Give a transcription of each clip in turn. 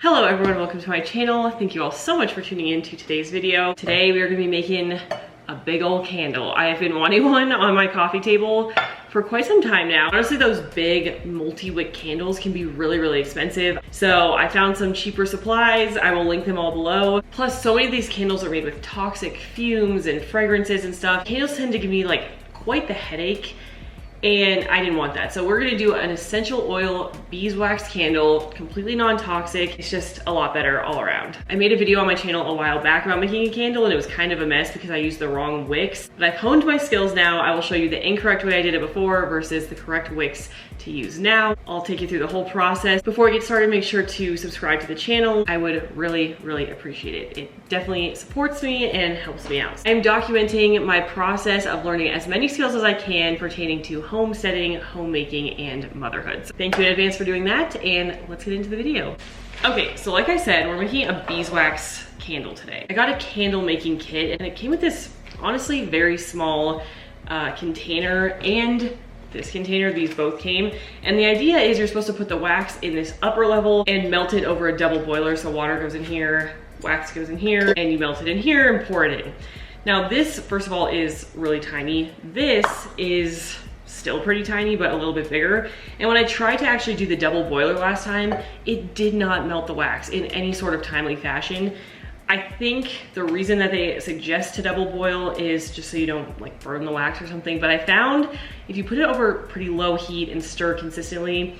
Hello everyone, welcome to my channel. Thank you all so much for tuning in to today's video. Today we are gonna be making a big old candle. I have been wanting one on my coffee table for quite some time now. Honestly, those big multi-wick candles can be really expensive. So I found some cheaper supplies. I will link them all below. Plus, so many of these candles are made with toxic fumes and fragrances and stuff. Candles tend to give me like quite the headache, and I didn't want that. So we're gonna do an essential oil beeswax candle, completely non-toxic. It's just a lot better all around. I made a video on my channel a while back about making a candle, and it was kind of a mess because I used the wrong wicks. But I've honed my skills now. I will show you the incorrect way I did it before versus the correct wicks to use now. I'll take you through the whole process. Before we get started, make sure to subscribe to the channel. I would really appreciate it. It definitely supports me and helps me out. I'm documenting my process of learning as many skills as I can pertaining to homesteading, homemaking, and motherhood. So thank you in advance for doing that, and let's get into the video. Okay, so like I said, we're making a beeswax candle today. I got a candle making kit, and it came with this honestly very small container and this container. These both came, and the idea is you're supposed to put the wax in this upper level and melt it over a double boiler. So water goes in here, wax goes in here, and you melt it in here and pour it in. Now this, first of all, is really tiny. This is still pretty tiny, but a little bit bigger. And when I tried to actually do the double boiler last time, it did not melt the wax in any sort of timely fashion. I think the reason that they suggest to double boil is just so you don't like burn the wax or something. But I found if you put it over pretty low heat and stir consistently,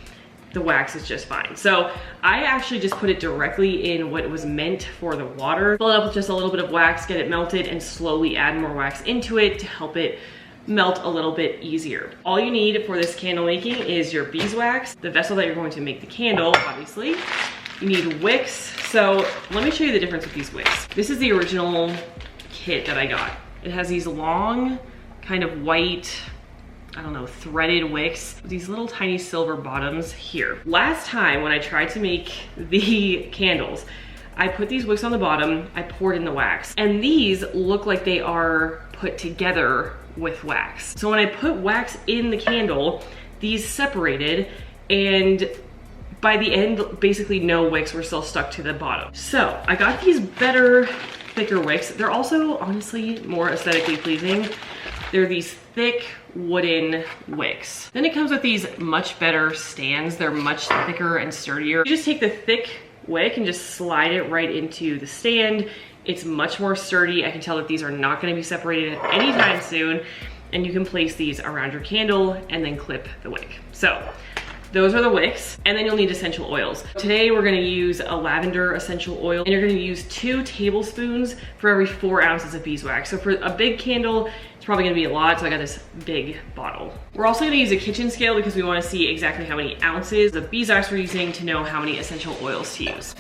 the wax is just fine. So I actually just put it directly in what was meant for the water, fill it up with just a little bit of wax, get it melted, and slowly add more wax into it to help it melt a little bit easier. All you need for this candle making is your beeswax, the vessel that you're going to make the candle, obviously. You need wicks. So let me show you the difference with these wicks. This is the original kit that I got. It has these long, kind of white, I don't know, threaded wicks with these little tiny silver bottoms here. Last time when I tried to make the candles, I put these wicks on the bottom, I poured in the wax, and these look like they are put together with wax. So when I put wax in the candle, these separated, and by the end, basically no wicks were still stuck to the bottom. So I got these better, thicker wicks. They're also honestly more aesthetically pleasing. They're these thick wooden wicks. Then it comes with these much better stands. They're much thicker and sturdier. You just take the thick wick and just slide it right into the stand. It's much more sturdy. I can tell that these are not gonna be separated anytime soon, and you can place these around your candle and then clip the wick. So those are the wicks, and then you'll need essential oils. Today we're gonna use a lavender essential oil, and you're gonna use 2 tablespoons for every 4 ounces of beeswax. So for a big candle, it's probably gonna be a lot, so I got this big bottle. We're also gonna use a kitchen scale because we wanna see exactly how many ounces of beeswax we're using to know how many essential oils to use.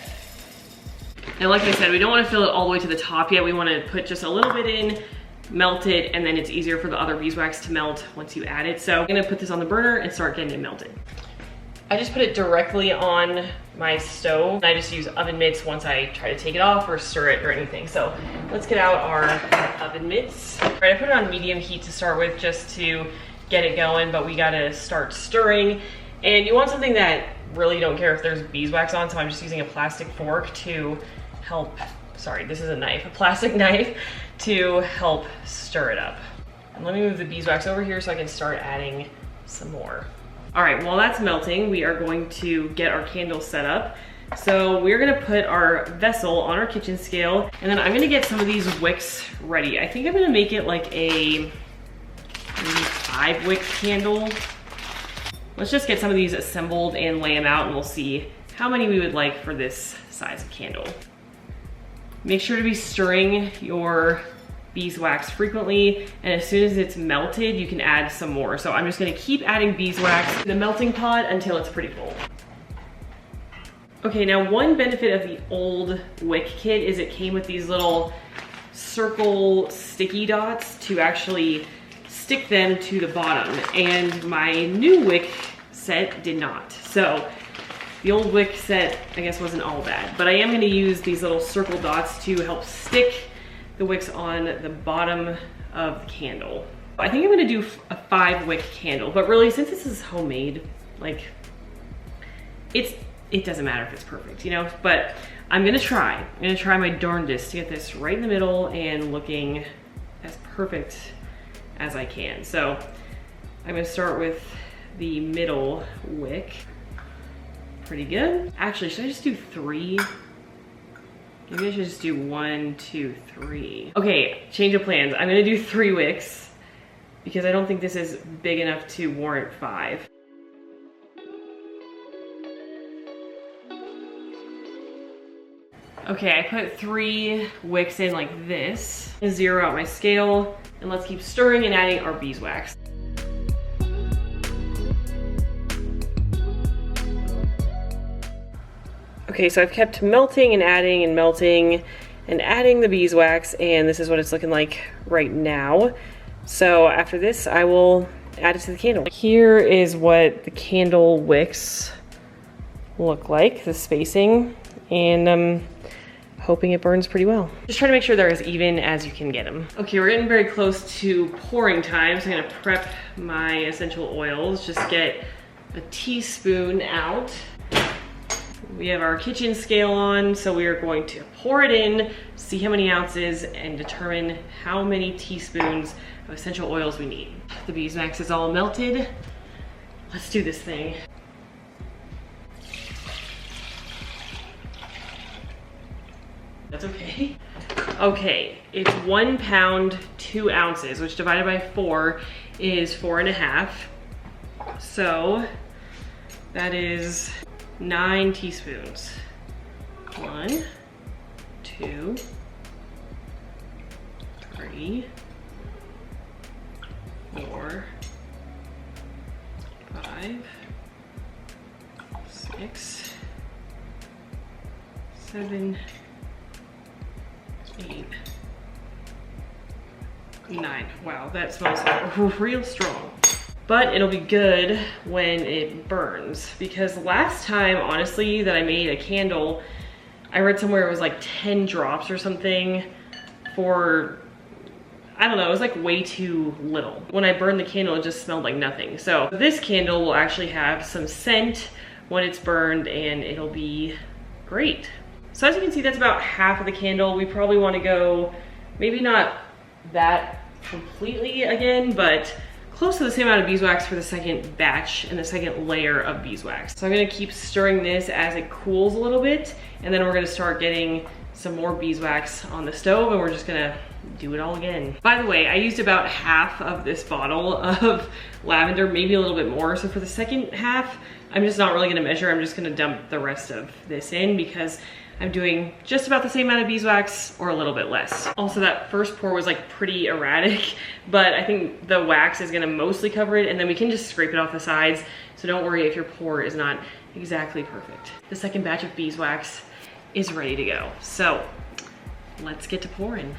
Now, like I said, we don't wanna fill it all the way to the top yet. We wanna put just a little bit in, melt it, and then it's easier for the other beeswax to melt once you add it. So I'm gonna put this on the burner and start getting it melted. I just put it directly on my stove. I just use oven mitts once I try to take it off or stir it or anything. So let's get out our oven mitts. All right, I put it on medium heat to start with just to get it going, but we gotta start stirring. And you want something that really you don't care if there's beeswax on, so I'm just using a plastic fork to help, sorry, this is a knife, a plastic knife to help stir it up. And let me move the beeswax over here so I can start adding some more. All right, while that's melting, we are going to get our candle set up. So we're gonna put our vessel on our kitchen scale, and then I'm gonna get some of these wicks ready. I think I'm gonna make it like a maybe 5 wick candle. Let's just get some of these assembled and lay them out, and we'll see how many we would like for this size of candle. Make sure to be stirring your beeswax frequently, and as soon as it's melted, you can add some more. So I'm just gonna keep adding beeswax in the melting pot until it's pretty full. Okay, now one benefit of the old wick kit is it came with these little circle sticky dots to actually stick them to the bottom, and my new wick set did not. So the old wick set, I guess, wasn't all bad, but I am gonna use these little circle dots to help stick the wicks on the bottom of the candle. I think I'm gonna do a 5 wick candle, but really, since this is homemade, like, it's it doesn't matter if it's perfect, you know, but I'm gonna try my darndest to get this right in the middle and looking as perfect as I can. So I'm gonna start with the middle wick. Pretty good. Actually, should I just do 3? Maybe I should just do 1, 2, 3. Okay, change of plans. I'm gonna do 3 wicks because I don't think this is big enough to warrant 5. Okay, I put 3 wicks in like this. Zero out my scale, and let's keep stirring and adding our beeswax. Okay, so I've kept melting and adding and melting and adding the beeswax, and this is what it's looking like right now. So after this, I will add it to the candle. Here is what the candle wicks look like, the spacing, and I'm hoping it burns pretty well. Just try to make sure they're as even as you can get them. Okay, we're getting very close to pouring time, so I'm gonna prep my essential oils. Just get a teaspoon out. We have our kitchen scale on, so we are going to pour it in, see how many ounces, and determine how many teaspoons of essential oils we need. The beeswax is all melted. Let's do this thing. That's okay. Okay, it's 1 pound, 2 ounces, which divided by 4 is 4.5. So that is 9 teaspoons. 1, 2, 3, 4, 5, 6, 7, 8, 9. Wow, that smells real strong. But it'll be good when it burns, because last time, honestly, that I made a candle, I read somewhere it was like 10 drops or something for, I don't know, it was like way too little. When I burned the candle, it just smelled like nothing. So this candle will actually have some scent when it's burned, and it'll be great. So as you can see, that's about half of the candle. We probably want to go, maybe not that completely again, but close to the same amount of beeswax for the second batch and the second layer of beeswax. So I'm gonna keep stirring this as it cools a little bit, and then we're gonna start getting some more beeswax on the stove, and we're just gonna do it all again. By the way, I used about half of this bottle of lavender, maybe a little bit more. So for the second half, I'm just not really gonna measure. I'm just gonna dump the rest of this in because I'm doing just about the same amount of beeswax or a little bit less. Also, that first pour was like pretty erratic, but I think the wax is gonna mostly cover it, and then we can just scrape it off the sides. So don't worry if your pour is not exactly perfect. The second batch of beeswax is ready to go. So let's get to pouring.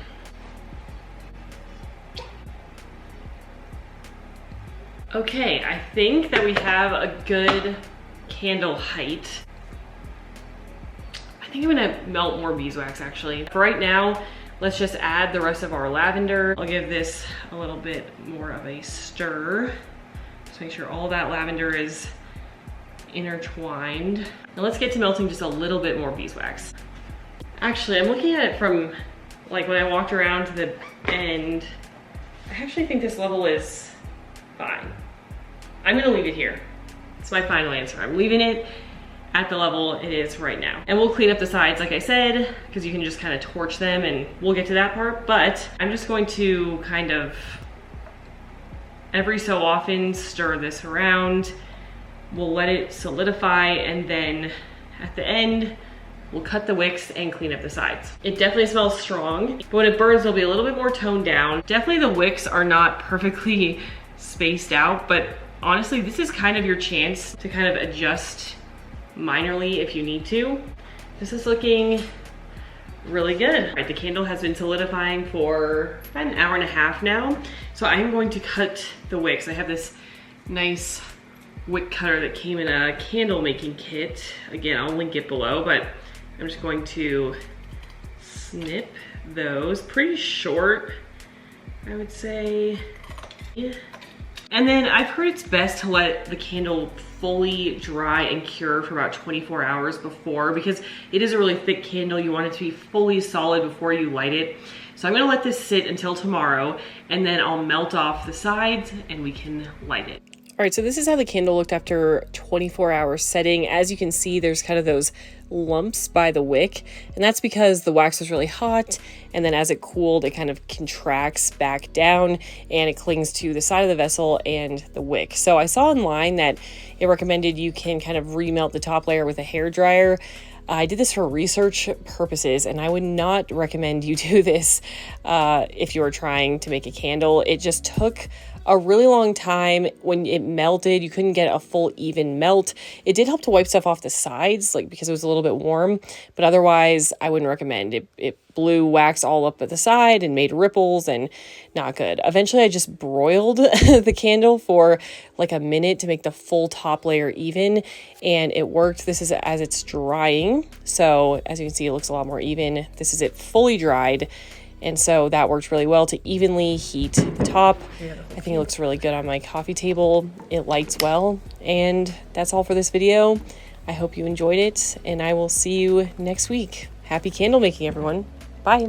Okay, I think that we have a good candle height. I think I'm gonna melt more beeswax actually. For right now, let's just add the rest of our lavender. I'll give this a little bit more of a stir. Just make sure all that lavender is intertwined. Now let's get to melting just a little bit more beeswax. Actually, I'm looking at it from like when I walked around to the end. I actually think this level is fine. I'm gonna leave it here. It's my final answer. I'm leaving it at the level it is right now. And we'll clean up the sides, like I said, because you can just kind of torch them, and we'll get to that part. But I'm just going to kind of every so often stir this around. We'll let it solidify, and then at the end, we'll cut the wicks and clean up the sides. It definitely smells strong, but when it burns, it'll be a little bit more toned down. Definitely the wicks are not perfectly spaced out, but honestly, this is kind of your chance to kind of adjust minorly if you need to. This is looking really good. All right, the candle has been solidifying for about an hour and a half now. So I'm going to cut the wicks. I have this nice wick cutter that came in a candle making kit. Again, I'll link it below, but I'm just going to snip those pretty short, I would say. Yeah. And then I've heard it's best to let the candle fully dry and cure for about 24 hours before, because it is a really thick candle. You want it to be fully solid before you light it. So I'm gonna let this sit until tomorrow, and then I'll melt off the sides and we can light it. All right, so this is how the candle looked after 24 hours setting. As you can see, there's kind of those lumps by the wick, and that's because the wax was really hot, and then as it cooled, it kind of contracts back down and it clings to the side of the vessel and the wick. So I saw online that it recommended you can kind of remelt the top layer with a hair dryer. I did this for research purposes, and I would not recommend you do this if you're trying to make a candle. It just took a really long time. When it melted, you couldn't get a full even melt. It did help to wipe stuff off the sides, like because it was a little bit warm, but otherwise I wouldn't recommend it. It blew wax all up at the side and made ripples, and not good. Eventually I just broiled the candle for like a minute to make the full top layer even, and it worked. This is as it's drying. So as you can see, it looks a lot more even. This is it fully dried. And so that worked really well to evenly heat the top. I think it looks really good on my coffee table. It lights well. And that's all for this video. I hope you enjoyed it, and I will see you next week. Happy candle making, everyone. Bye.